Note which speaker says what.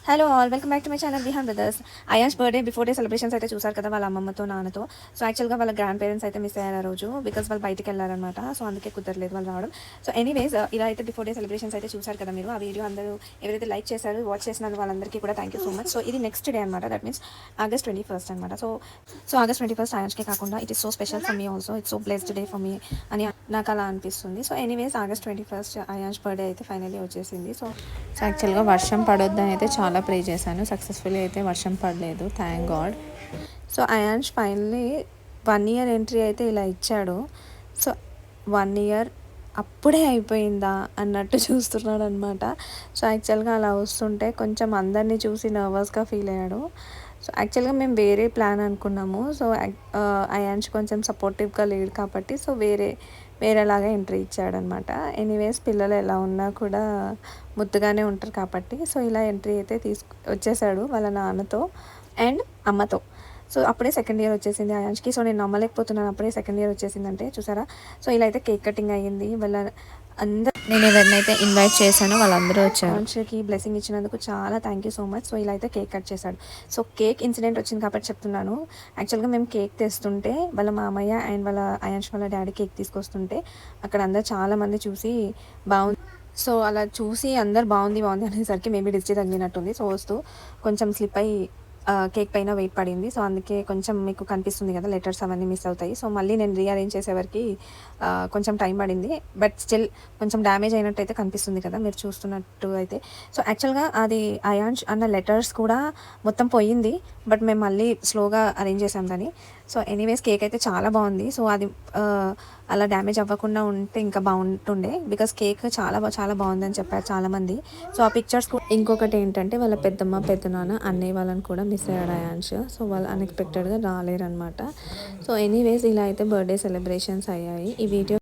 Speaker 1: Hello all welcome back to my channel Vihaan brothers. Ayaan's birthday before day celebrations అయితే చూసారు కదా వాళ్ళ అమ్మమ్మతో నాన్నతో. సో యాక్చువల్గా వాళ్ళ గ్రాండ్ పేరెంట్స్ అయితే మిస్ అయ్యారు ఆ రోజు, బికాస్ వాళ్ళు బయటికి వెళ్ళారనమాట. సో అందుకే కుదరలేదు వాళ్ళు రావడం. సో ఎనీవేస్ ఇలా అయితే బిఫోర్ డే సెలబ్రేషన్స్ అయితే చూసారు కదా మీరు. ఆ వీడియో అందరూ ఎవరైతే లైక్ చేశారో వాచ్ చేసినారు వాళ్ళందరికీ కూడా thank you so much. So ఇది నెక్స్ట్ డే అనమాట, దట్ మీన్స్ August 21st అనమాట. సో August 21st అయాన్స్కే కాకుండా it is so special for me also, it's so blessed day for me అని నాకు అలా అనిపిస్తుంది. So anyways August 21st ions birthday అయితే finally వచ్చేసింది. సో యాక్చువల్గా వర్షం పడొద్దని అయితే చాలా ప్రే చేశాను. సక్సెస్ఫుల్లీ అయితే వర్షం పడలేదు, thank God. So Ayansh finally 1 year entry అయితే ఇలా ఇచ్చాడు. సో 1 year అప్పుడే అయిపోయిందా అన్నట్టు చూస్తున్నాడు అనమాట. సో యాక్చువల్గా అలా వస్తుంటే కొంచెం అందరినీ చూసి నర్వస్గా ఫీల్ అయ్యాడు. సో యాక్చువల్గా మేము వేరే ప్లాన్ అనుకున్నాము. సో అయాన్ష్ కొంచెం సపోర్టివ్గా లేడు కాబట్టి సో వేరేలాగా ఎంట్రీ ఇచ్చాడనమాట. ఎనీవేస్ పిల్లలు ఎలా ఉన్నా కూడా ముద్దుగానే ఉంటారు కాబట్టి సో ఇలా ఎంట్రీ అయితే వచ్చేసాడు వాళ్ళ నాన్నతో అండ్ అమ్మతో. సో అప్పుడే 2nd year వచ్చేసింది అయాన్ష్కి. సో నేను నమ్మలేకపోతున్నాను, అప్పుడే 2nd year వచ్చేసిందంటే చూసారా. సో ఇలా అయితే కేక్ కటింగ్ అయ్యింది. నేను ఎవరినైతే ఇన్వైట్ చేశానో వాళ్ళందరూ వచ్చారు. అయాన్ష్కి బ్లెస్సింగ్ ఇచ్చినందుకు చాలా thank you so much. So ఇలా అయితే కేక్ కట్ చేశాడు. సో కేక్ ఇన్సిడెంట్ వచ్చింది కాబట్టి చెప్తున్నాను. యాక్చువల్గా మేము కేక్ తెస్తుంటే వాళ్ళ మామయ్య అండ్ వాళ్ళ అయాన్ష్ వాళ్ళ డాడీ కేక్ తీసుకొస్తుంటే అక్కడ అందరు చాలామంది చూసి బాగుంది. సో అలా చూసి అందరు బాగుంది అనేసరికి మేబీ డిస్టి తగిలినట్టుంది. సో వస్తూ కొంచెం స్లిప్ అయ్యి కేక్ పైన వెయిట్ పడింది. సో అందుకే కొంచెం మీకు కనిపిస్తుంది కదా లెటర్స్ అవన్నీ మిస్ అవుతాయి. సో మళ్ళీ నేను రీఅరేంజ్ చేసేవరకు కొంచెం టైం పడింది. బట్ స్టిల్ కొంచెం డ్యామేజ్ అయినట్టు అయితే కనిపిస్తుంది కదా మీరు చూస్తున్నట్టు అయితే. సో యాక్చువల్గా అది అయాన్ష్ అన్న లెటర్స్ కూడా మొత్తం పోయింది, బట్ మేము మళ్ళీ స్లోగా అరేంజ్ చేసాం దాన్ని. సో ఎనీవేస్ కేక్ అయితే చాలా బాగుంది. సో అది అలా డ్యామేజ్ అవ్వకుండా ఉంటే ఇంకా బాగుంటుండే, బికాస్ కేక్ చాలా చాలా బాగుందని చెప్పారు చాలామంది. సో ఆ పిక్చర్స్ ఇంకొకటి ఏంటంటే వాళ్ళ పెద్దమ్మ పెద్దనాన్న అన్నయ్య వాళ్ళని కూడా మిస్ అయ్యాడు అయాన్ష్. సో వాళ్ళు అన్ఎక్స్పెక్టెడ్గా రాలేరనమాట. సో ఎనీవేస్ ఇలా అయితే బర్త్డే సెలబ్రేషన్స్ అయ్యాయి. ఈ వీడియో